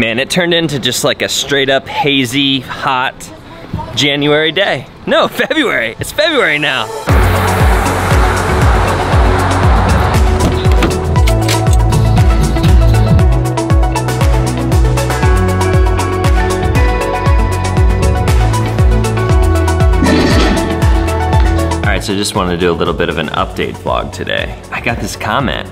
Man, it turned into just like a straight up hazy, hot January day. No, February. It's February now. So I just wanted to do a little bit of an update vlog today. I got this comment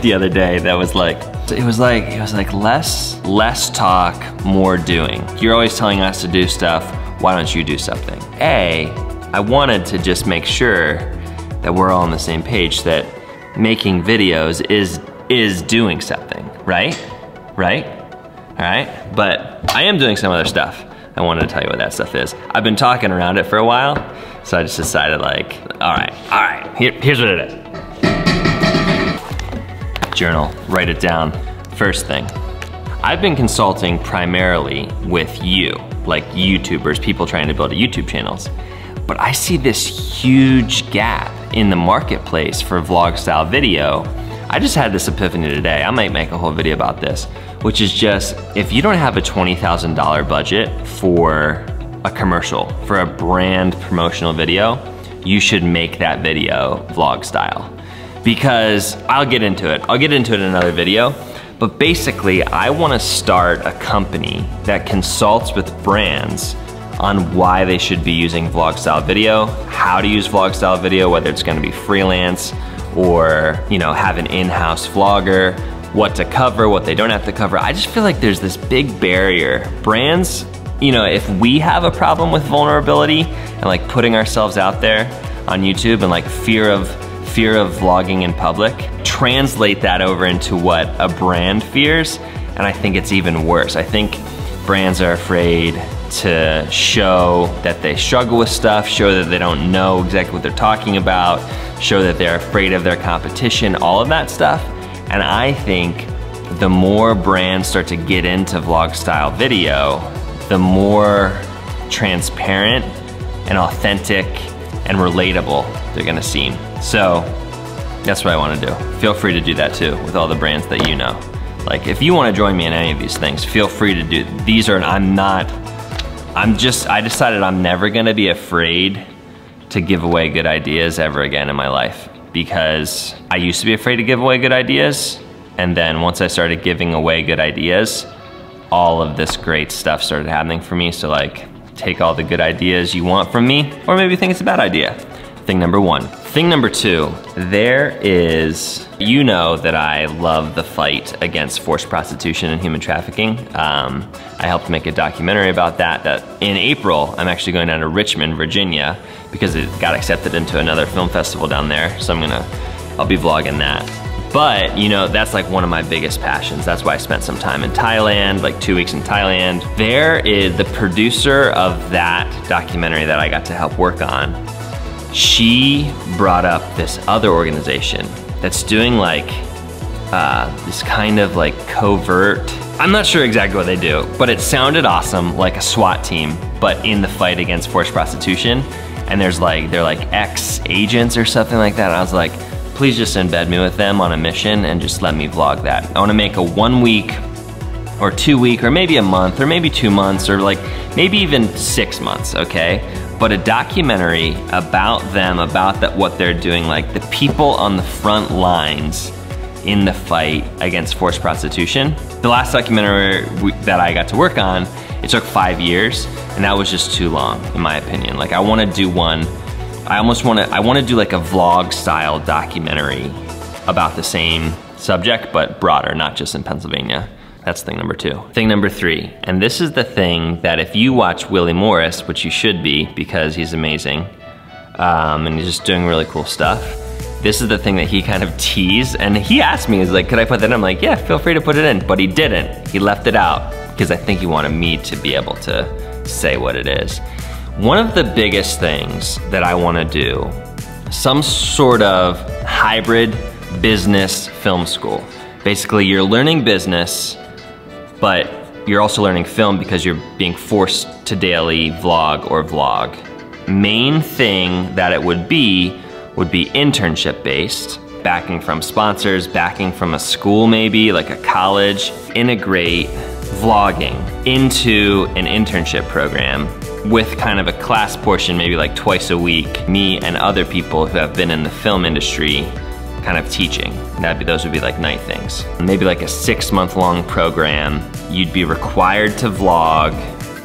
the other day that was like, it was like less talk, more doing. You're always telling us to do stuff, why don't you do something? I wanted to just make sure that we're all on the same page, that making videos is doing something, right? Right? All right? But I am doing some other stuff. I wanted to tell you what that stuff is. I've been talking around it for a while, so I just decided like, all right, here's what it is. Journal, write it down. First thing, I've been consulting primarily with you, like YouTubers, people trying to build YouTube channels. But I see this huge gap in the marketplace for vlog style video. I just had this epiphany today. I might make a whole video about this, which is just, if you don't have a $20,000 budget for a commercial, for a brand promotional video, you should make that video vlog style. Because I'll get into it in another video, but basically I wanna start a company that consults with brands on why they should be using vlog style video, how to use vlog style video, whether it's gonna be freelance, or have an in-house vlogger, what to cover, what they don't have to cover. I just feel like there's this big barrier. Brands, if we have a problem with vulnerability and like putting ourselves out there on YouTube and like fear of vlogging in public, translate that over into what a brand fears, and I think it's even worse. I think brands are afraid to show that they struggle with stuff, show that they don't know exactly what they're talking about, show that they're afraid of their competition, all of that stuff. And I think the more brands start to get into vlog style video, the more transparent and authentic and relatable they're gonna seem. So that's what I wanna do. Feel free to do that too with all the brands that you know. Like if you wanna join me in any of these things, feel free to do. I decided I'm never gonna be afraid to give away good ideas ever again in my life, because I used to be afraid to give away good ideas, and then once I started giving away good ideas, all of this great stuff started happening for me. So like, take all the good ideas you want from me, or maybe think it's a bad idea. Thing number one. Thing number two, there is, that I love the fight against forced prostitution and human trafficking. I helped make a documentary about that in April, I'm actually going down to Richmond, Virginia, because it got accepted into another film festival down there. So I'll be vlogging that. But, that's like one of my biggest passions. That's why I spent some time in Thailand, like 2 weeks in Thailand. There is the producer of that documentary that I got to help work on. She brought up this other organization that's doing like this kind of like covert, I'm not sure exactly what they do, but it sounded awesome, like a SWAT team, but in the fight against forced prostitution. And they're like ex-agents or something like that. And I was like, please just embed me with them on a mission and just let me vlog that. I wanna make a 1 week or 2 week or maybe a month or maybe 2 months or like maybe even 6 months, okay? But a documentary about them, about what they're doing, like the people on the front lines in the fight against forced prostitution. The last documentary that I got to work on, it took 5 years, and that was just too long, in my opinion. Like I wanna do one, I wanna do like a vlog style documentary about the same subject, but broader, not just in Pennsylvania. That's thing number two. Thing number three, and this is the thing that if you watch Willie Morris, which you should be because he's amazing, and he's just doing really cool stuff, this is the thing that he kind of teased, and he asked me, he's like, could I put that in? I'm like, yeah, feel free to put it in, but he didn't. He left it out because I think he wanted me to be able to say what it is. One of the biggest things that I wanna do, some sort of hybrid business film school. Basically, you're learning business, but you're also learning film because you're being forced to daily vlog or vlog. Main thing that it would be internship based, backing from sponsors, backing from a school maybe, like a college. Integrate vlogging into an internship program with kind of a class portion, maybe like twice a week, me and other people who have been in the film industry kind of teaching. Those would be like night things. Maybe like a 6-month long program. You'd be required to vlog,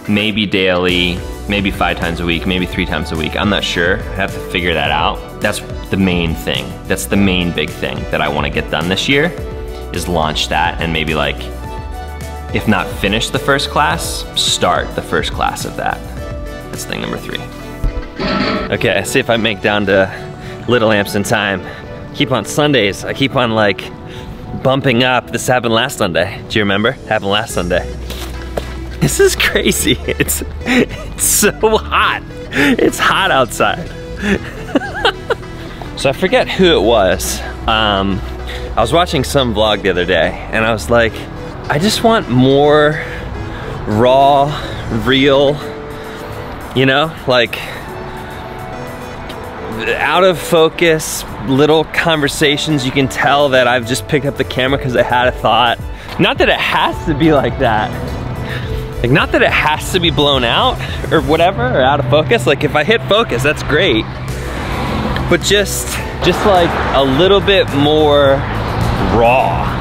maybe daily, maybe 5 times a week, maybe 3 times a week. I'm not sure, I have to figure that out. That's the main thing. That's the main big thing that I wanna get done this year, is launch that and maybe like, if not finish the first class, start the first class of that. That's thing number 3. Okay, let's see if I make down to Little Amps in time. Keep on Sundays, I keep on like bumping up. This happened last Sunday. Do you remember? Happened last Sunday. This is crazy. It's so hot. It's hot outside. So I forget who it was. I was watching some vlog the other day and I was like, I just want more raw, real, you know, like out of focus, little conversations. You can tell that I've just picked up the camera because I had a thought. Not that it has to be like that. Like, not that it has to be blown out or whatever, or out of focus. Like, if I hit focus, that's great. But just like a little bit more raw.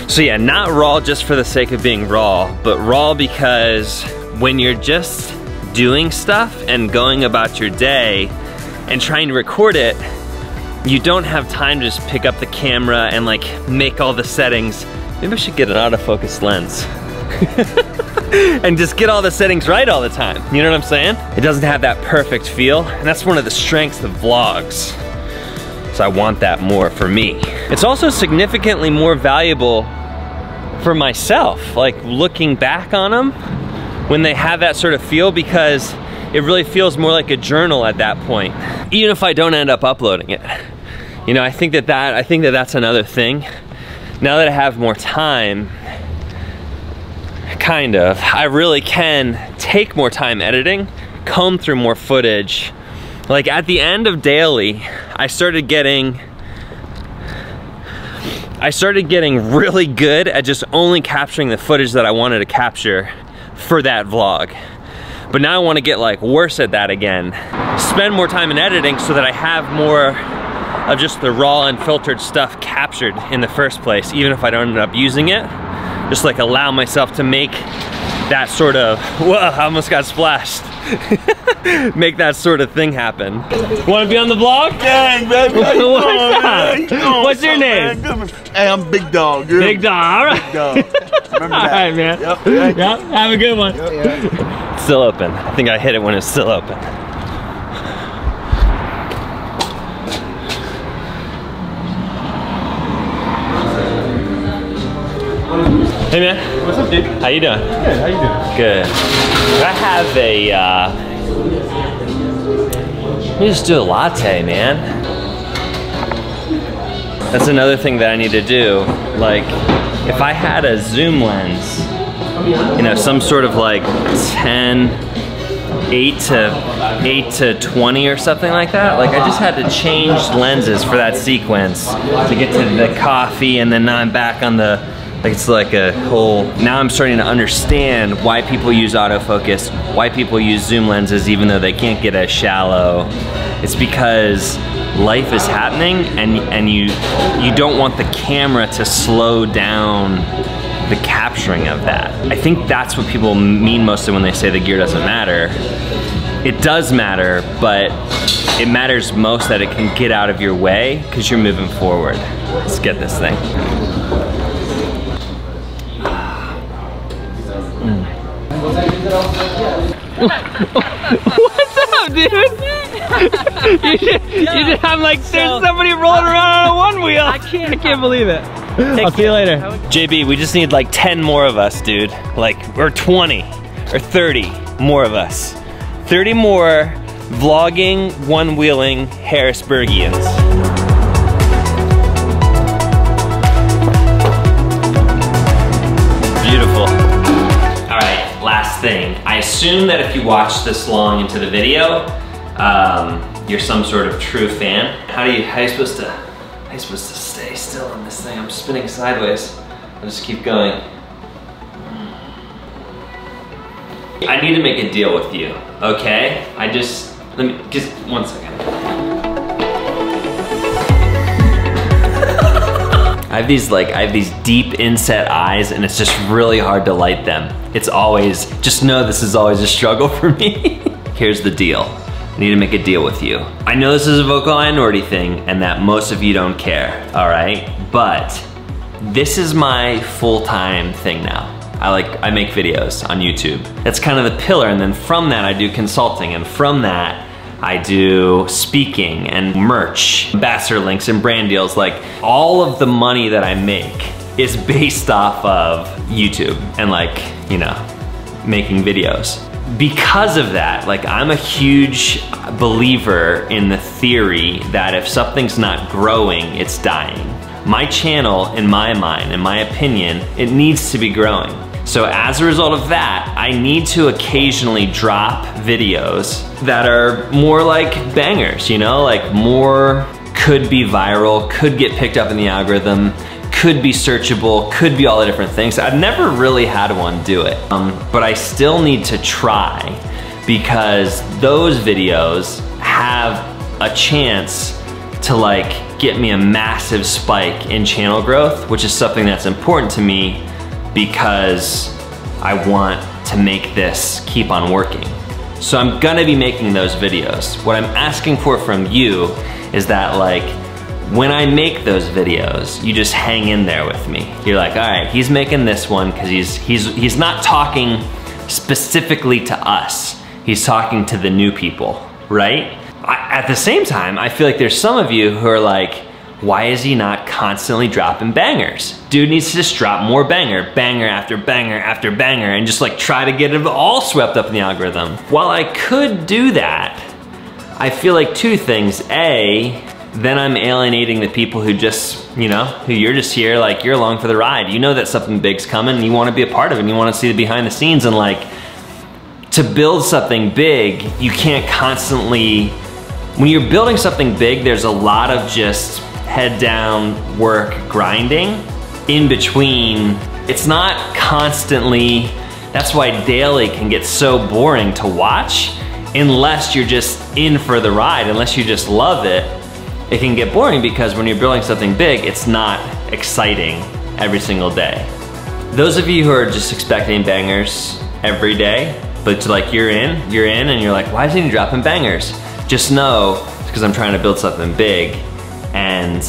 So yeah, not raw just for the sake of being raw, but raw because when you're just doing stuff and going about your day and trying to record it, you don't have time to just pick up the camera and like make all the settings. Maybe I should get an autofocus lens and just get all the settings right all the time. You know what I'm saying? It doesn't have that perfect feel, and that's one of the strengths of vlogs. So I want that more for me. It's also significantly more valuable for myself, like looking back on them when they have that sort of feel, because it really feels more like a journal at that point, even if I don't end up uploading it. You know, I think that that's another thing. Now that I have more time, kind of, I really can take more time editing, comb through more footage. Like at the end of daily, I started getting really good at just only capturing the footage that I wanted to capture for that vlog. But now I want to get like worse at that again. Spend more time in editing so that I have more of just the raw unfiltered stuff captured in the first place, even if I don't end up using it. Just like allow myself to make that sort of, whoa, I almost got splashed. Make that sort of thing happen. Want to be on the vlog? Dang, baby. What's your name? Hey, I'm Big Dog. Girl. Big Dog, all right. Big Dog. Remember that. All right, man. Yep. Yep. Have a good one. Yep. Still open. I think I hit it when it's still open. Hey man. What's up, dude? How you doing? Good, how you doing? Good. I have a, let me just do a latte, man. That's another thing that I need to do. Like, if I had a zoom lens, you know, some sort of like 8 to 20 or something like that. Like I just had to change lenses for that sequence to get to the coffee, and then now I'm back on the, like it's like a whole, now I'm starting to understand why people use autofocus, why people use zoom lenses even though they can't get as shallow. It's because life is happening and you don't want the camera to slow down the capturing of that. I think that's what people mean mostly when they say the gear doesn't matter. It does matter, but it matters most that it can get out of your way because you're moving forward. Let's get this thing. What's up, dude? I'm like, there's somebody rolling around on a one wheel. I can't believe it. I'll see you later. JB, we just need like 10 more of us, dude. Like, or 20, or 30 more of us. 30 more vlogging, one-wheeling Harrisburgians. Beautiful. All right, last thing. I assume that if you watch this long into the video, you're some sort of true fan. How are you supposed to stay still on this thing? I'm spinning sideways. I'll just keep going. I need to make a deal with you, okay? Let me, just 1 second. I have these deep inset eyes and it's just really hard to light them. It's always, just know this is always a struggle for me. Here's the deal. I need to make a deal with you. I know this is a vocal minority thing and that most of you don't care, all right? But this is my full-time thing now. I make videos on YouTube. That's kind of the pillar, and then from that I do consulting, and from that I do speaking and merch, ambassador links and brand deals. Like, all of the money that I make is based off of YouTube and, like, you know, making videos. Because of that, like, I'm a huge believer in the theory that if something's not growing, it's dying. My channel, in my mind, in my opinion, it needs to be growing. So as a result of that, I need to occasionally drop videos that are more like bangers, you know? Like, more could be viral, could get picked up in the algorithm, could be searchable, could be all the different things. I've never really had one do it, but I still need to try, because those videos have a chance to, like, get me a massive spike in channel growth, which is something that's important to me because I want to make this keep on working. So I'm gonna be making those videos. What I'm asking for from you is that, like, when I make those videos, you just hang in there with me. You're like, all right, he's making this one because he's not talking specifically to us. He's talking to the new people, right? At the same time, I feel like there's some of you who are like, why is he not constantly dropping bangers? Dude needs to just drop more banger after banger after banger, and just, like, try to get it all swept up in the algorithm. While I could do that, I feel like two things. A, then I'm alienating the people who just, you know, who you're just here, like, you're along for the ride. You know that something big's coming and you wanna be a part of it and you wanna see the behind the scenes, and, like, to build something big, you can't constantly, when you're building something big, there's a lot of just head down work grinding in between. It's not constantly, that's why daily can get so boring to watch unless you're just in for the ride, unless you just love it. It can get boring because when you're building something big, it's not exciting every single day. Those of you who are just expecting bangers every day, but like you're in and you're like, why isn't he dropping bangers? Just know it's because I'm trying to build something big, and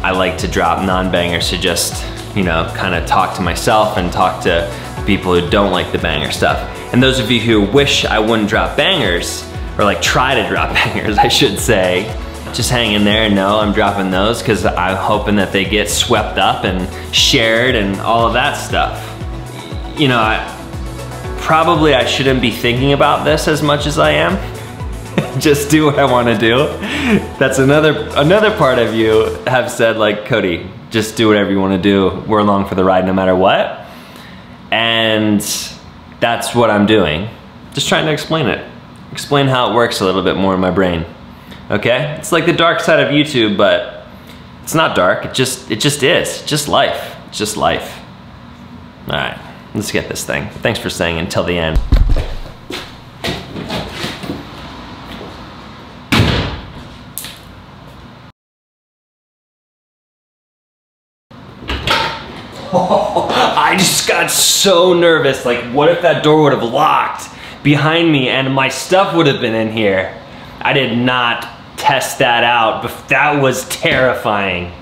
I like to drop non-bangers to just, you know, kind of talk to myself and talk to people who don't like the banger stuff. And those of you who wish I wouldn't drop bangers, or like try to drop bangers, I should say, just hang in there and know I'm dropping those because I'm hoping that they get swept up and shared and all of that stuff. You know, probably I shouldn't be thinking about this as much as I am. Just do what I want to do. That's another part of you have said, like, Cody, just do whatever you want to do. We're along for the ride no matter what. And that's what I'm doing. Just trying to explain it. Explain how it works a little bit more in my brain. Okay? It's like the dark side of YouTube, but it's not dark. It just is. It's just life. It's just life. All right, let's get this thing. Thanks for staying until the end. I just got so nervous. Like, what if that door would have locked behind me and my stuff would have been in here? I did not test that out, but that was terrifying.